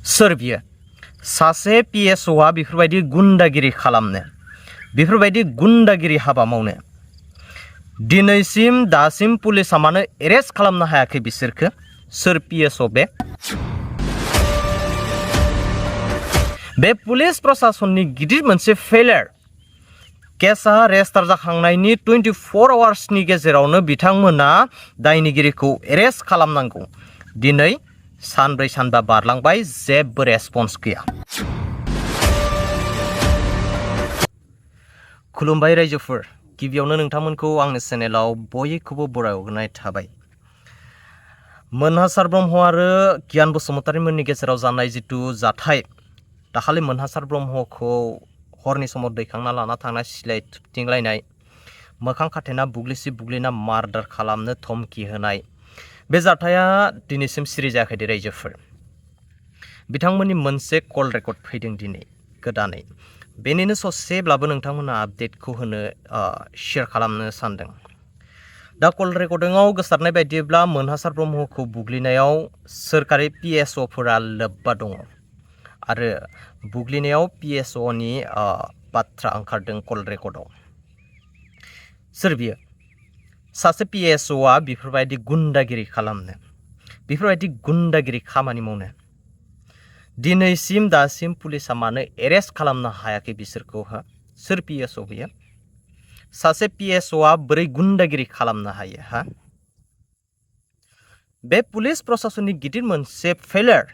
सोर बियो सासे PSOआ बेफोरबायदि गुन्डागिरि खालामनो बेफोरबायदि गुन्डागिरि हाबा मावनो दिनैसिम दासिम पुलिसा मानो एरेस्ट खालामनो हायाखै बिसोरखो सोर PSO बे पुलिस प्रशासननि गिदिर मोनसे फेलियर केसा रेजिस्टार जाखांनायनि 24 आवार्सनि गेजेरावनो बिथांमोना दायनिगिरिखौ एरेस्ट खालामनांगौ दिनै सानब्रै सानबा बारलांबाय जेबो रेसपन्स गैया। खुलुमबाय रायजोफोर गिबियावनो नोंथांमोनखौ आंनि चेनेलाव बयखौबो बरायहरनाय थाबाय। मोनहासार ब्रह्म आरो गियान बसुमतारीमोननि गेजेराव जानाय जितु जाथाय दाखालि मोनहासार ब्रह्मखौ हरनि समाव दैखांना लाना थांना सिलाय थुथिंलायनाय मोखां खाथेना बुग्लिसि बुग्लिना मार्डार खालामनो धमकी होनाय बे जाथाया दिनैसिम सिरि जायाखै दे रायजोफोर। बिथांमोननि मोनसे कल रेकर्ड फैदों दिनै गोदानै बेनिनो ससेब्लाबो नोंथांमोना आपडेटखौ होनो शेयार खालामनो सानदों। दा कल रेकर्डिंआव गोसारनाय बायदिब्ला मोनहासार ब्रह्मखौ बुग्लिनायाव सोरखारि PSOफोरा लोब्बा दङ आरो बुग्लिनायाव PSOनि बाथ्रा ओंखारदों कल रेकर्डआव। सोर बियो सासे PSOआ बेफोरबायदि गुन्डागिरि खालामनो बेफोरबायदि गुन्डागिरि खामानि मावनो दिनैसिम दासिम पुलिसा मानो एरेस्ट खालामनो हायाखै बिसोरखौ सोर PSO बियो सासे PSOआ बोरै गुन्डागिरि खालामनो हायो बे पुलिस प्रशासननि गिदिर मोनसे फेलियर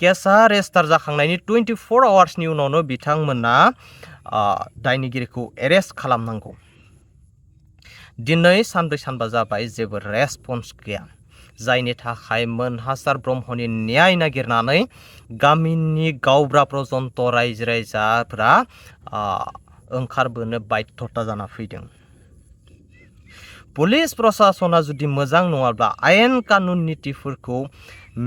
केसा रेजिस्टार जाखांनायनि 24 आवार्सनि उनावनो बिथांमोना दायनिगिरिखौ एरेस्ट खालामनांगौ दिनै सानब्रै सानबा जाबाय जेबो रेसपन्स गैया जायनि थाखाय मोनहासार ब्रह्मनि न्याय नागिरनानै गामिनि गावब्रा प्रजन्त रायजो राजाफोरा ओंखारबोनो बाध्यता जाना फैदों। पुलिस प्रशासना जुदि मोजां नङाब्ला आयेन कानुन नितिफोरखौ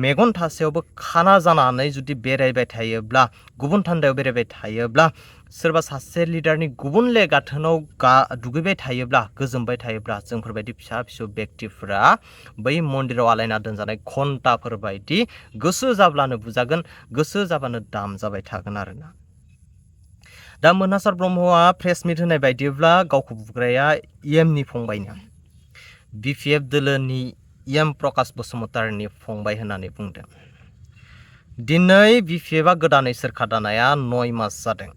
मेगन थासेयावबो खाना जानानै जुदि बेरायबाय थायोब्ला गुबुन थान्दायाव बेरायबाय थायोब्ला सोरबा सासे लिडारनि गुबुनले गाथोनाव दुगैबाय थायोब्ला गोजोमबाय थायोब्ला जोंफोरबायदि फिसा फिसौ व्यक्तिफोरा बै मन्दिराव आलायना दोनजानाय घन्टाफोर बायदि गोसो जाब्लानो बुजागोन गोसो जाबानो दाम जाबाय थागोन आरोना। दा मोनहासार ब्रह्मआ प्रेस मिट होनाय बायदिब्ला गावखौ बुग्राया EMनि फंबायनो BPF दोलोनि EM प्रकाश बसुमतारीनि फंबाय होननानै बुंदों। दिनै BPFआ गोदानै सोरखा दानाया 9 मास जादों।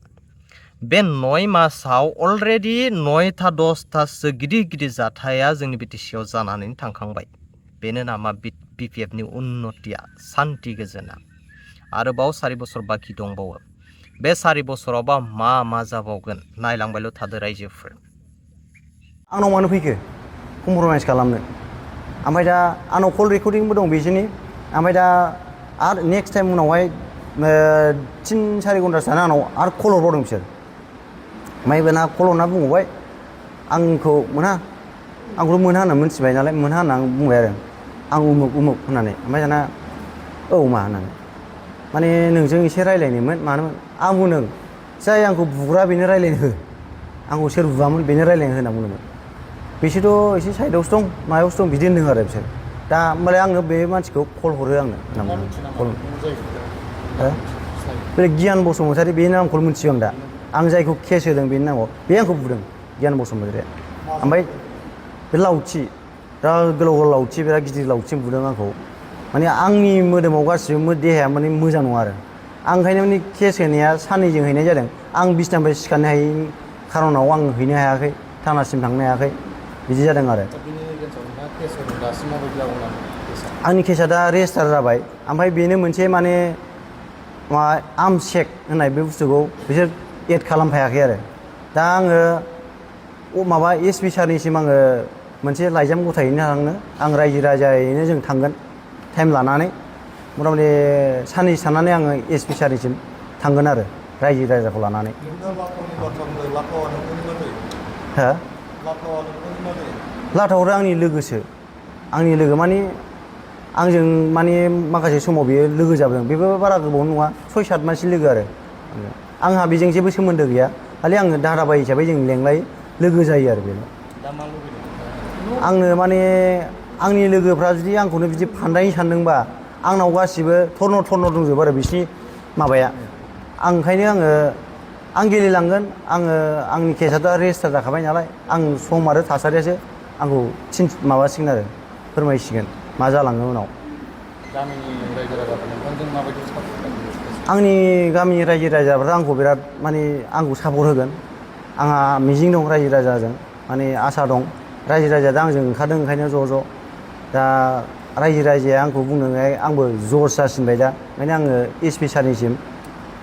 बे 9 मासाव अलरेडि 9था 10थासो गिदिर गिदिर जाथाया जोंनि BTCआव जानानै थांखांबाय। बेनो नामा BPFनि उन्नतिया सान्ति गोजोना आरोबाव 4 बोसोर बाखि दंबावो। बे 4 बोसोरावबा मा जाबावगोन नायलांबायल' थादो रायजोफोर। आंनाव मानो फैखो कमप्रमाइज खालामनो ओमफ्राय दा आंनाव कल रेकर्डिंबो दं बिसोरनि ओमफ्राय दा आरो नेक्स्ट टाइम उनावहाय 3-4 घन्टासो थाना आंनाव आरो कल हरबावदों बिसोर ओमफ्राय बेना कल हरना बुंबावबाय आंखौथ' मोना होनना मिथिबाय नालाय मोनहा होनना बुंबाय आरो आं उमुक होननानै ओमफ्राय दाना औ मा होननानै माने नोंजों एसे रायज्लायनोमोन मानोमोन आं बुंदों जाय आंखौ बुग्रा बेनो रायज्लायनो हो आंखौ सोर बुआमोन बेनो रायज्लायनो हो होनना बुंदोंमोन। बिसोरथ' एसे साइडआवसो दं मायावसो दं बिदि होनदों आरो बिसोर दा होमबालाय आंनो बे मानसिखौ कल हरो आंनो बे गियान बसुमतारी बे नामखौ मिथियो आं दा आं जायखौ केस होदों बेनि नामाव बे आंखौ बुदों गियान बसुमतारीया ओमफ्राय बे लावथि बिराद गोलाव लावथि बिराद गिदिर लावथि बुदों आंखौ माने आंनि मोदोमाव गासिबो देहाया माने मोजां नङा आरो आं ओंखायनो माने केस होनाया साननैजों हैनाय जादों आं बिसनानिफ्राय सिखारनो हायैनि खारनाव आं हैनो हायाखै थानासिम थांनो हायाखै बिदि जादों आरो आंनि केसा दा रेजिस्टार जाबाय ओमफ्राय बेनो मोनसे माने आर्म चेक होननाय बे बुस्थुखौ बिसोर एड खालामफायाखै आरो दा आङो माबा SP सारनिसिम आङो मोनसे लाइजाम गथायहैनो थांनो आं रायजो राजायैनो जों थांगोन टाइम लानानै मथा-मथि साननैसो थानानै आङो SP सारनिसिम थांगोन आरो रायजो राजाखौ लानानै लाथावरो आंनि लोगोसो आंनि लोगो माने आंजों माने माखासे समाव बेयो लोगो जाबोदों बेबो बारा गोबाव नङा 6-7 मानसि लोगो आरो आंहा बेजों जेबो सोमोन्दो गैया खालि आङो दादाबाय हिसाबै जों लेंलाय लोगो जायो आरो बेनो आंनो माने आंनि लोगोफ्रा जुदि आंखौनो बिदि फान्दायनो सानदोंबा आंनाव गासिबो थर्न दंजोबो आरो बिसिनि माबाया आं ओंखायनो आं गेलेलांगोन आंनि केसआथ' रेजिस्टार जाखाबाय नालाय आं सम आरो थासारियासो आंखौ माबासिगोन आरो फोरमायसिगोन मा जालाङो उनाव गामिनि रायजो राजाफोर नोंथांजों माबायदि सापर्ट खालामो? आंनि गामिनि रायजो राजाफ्रा आंखौ बिराद माने आंखौ सापर्ट होगोन आंहा मिजिं दं रायजो राजाजों माने आसा दं रायजो राजाया दा आंजों ओंखारदों ओंखायनो ज' दा रायजो राजाया आंखौ बुंदोंहाय आंबो जस जासिनबाय दा ओंखायनो आङो एसपि सारनिसिम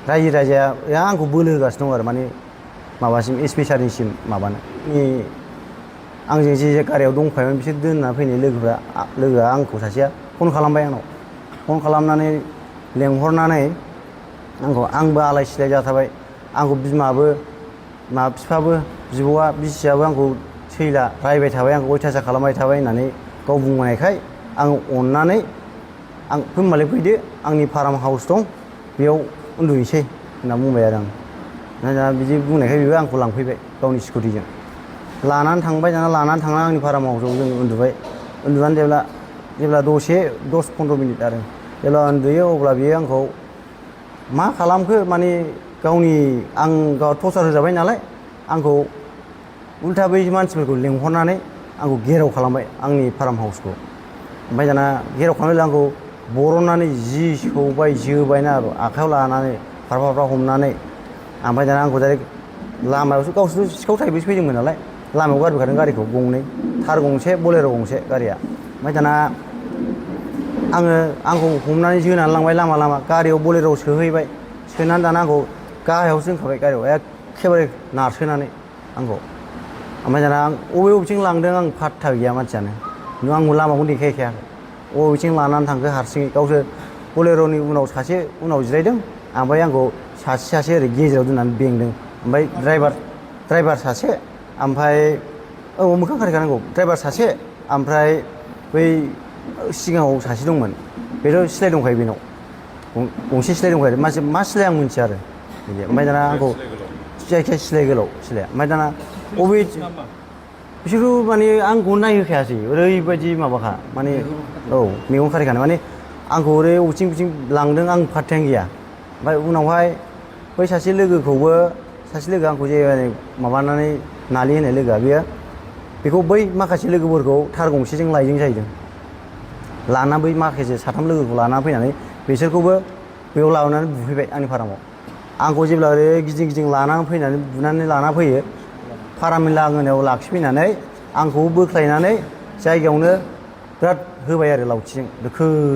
रायजो राजाया आंखौ बोलो होगासिनो दं आरो माने माबासिम एसपि सारनिसिम माबानो आंजों जे गारियाव दंफायोमोन बिसोर दोनना फैनाय लोगोआ आंखौ सासेया फन खालामबाय आंनाव फन खालामनानै लेंहरनानै आंबो आलाय सिलाय जाथारबाय आंखौ बिमाबो बिफाबो बिब'आ बिसियाबो आंखौ सैला रायबाय थाबाय आंखौ अयथासार खालामबाय थाबाय होननानै गाव बुंनायखाय आं अननानै होमबालाय फैदो आंनि फार्म हाउस दं बेयाव उन्दुहैसै होनना बुंबाय आरो आं दा बिदि बुंनायखाय बेबो आंखौ लांफैबाय गावनि स्कुटिजों लानानै थांबाय दाना लानानै थांनानै आंनि फार्म हाउसाव जों उन्दुबाय उन्दुनानै जेब्ला दसे 10-15 मिनिट आरो जेब्ला उन्दुयो अब्ला बियो आंखौ मा खालामखो माने आं गाव टर्चार होजाबाय नालाय आंखौ उल्था बै मानसिफोरखौ लेंहरनानै आंखौ घेराव खालामबाय आंनि फार्म हाउसखौ ओमफ्राय दाना घेराव खालामनानै आंखौ बरननानै जि सौबाय जोबायना आखायाव लानानै फारफा हमनानै ओमफ्राय दाना आंखौ डाइरेक्ट लामायावसो गावसोर सिखाव थाइबैसो फैदोंमोन नालाय लामायाव गारबोखादों गारिखौ गंनै थार गंसे बलेर' गंसे गारिया ओमफ्राय दाना आंखौ हमनानै जोनानै लांबाय लामा गारियाव बलेर'आव सोहैबाय सोनानै दाना आंखौ गाहायावसो दोनखाबाय गारियाव एखेबारे नारसोनानै आंखौ ओमफ्राय दाना बबेथिं लांदों आं फात्ता गैया मानसियानो आंखौ लामाखौ देखायखायाखै बबेथिं लानानै थांखो हारसिङै गावसोर बलेर'नि उनाव सासे जिरायदों ओमफ्राय आंखौ सासे ओरै गेजेराव दोननानै बेंदों ओमफ्राय ड्राइभार सासे ओमफ्राय मोखां खारिखानांगौ ड्राइभार सासे ओमफ्राय बै सिगाङाव सासे दंमोन बेथ' सिलाय दंखायो बेनाव गंसे सिलाय दंखायो मा सिलाय आं मिन्थिया आरो बिदि ओमफ्राय दाना आंखौ जायखिया सिलाय गोलाव सिलाया ओमफ्य दाना बिसोरो माने आंखौ नायहोखायासै ओरैबायदि माबाखा माने मेगन खारिखानाय माने आंखौ ओरै बबेथिं लांदों आं फात्तायानो गैया ओमफ्राय उनावहाय बै सासे लोगोआ आंखौ जे माबानानै नालि होनाय लोगोआ बेखौ बै माखासे लोगोफोरखौ थार गंसेजों लायदों जाहैदों लाना बै माखासे साथाम लोगोखौ लाना फैनानै बिसोरखौबो बेयाव लाबोनानै बुफैबाय आंनि फारामाव आंखौ जेब्ला ओरै गिदिं लानानै फैनानै बुनानै लाना फैयो फारामनि लांगोनायाव लाखिफैनानै आंखौ बोख्लायनानै जायगायावनो बिराद होबाय आरो लावथिजों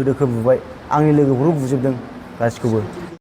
दोखो बुबाय आंनि लोगोफोरखौ बुजोबदों गासिखौबो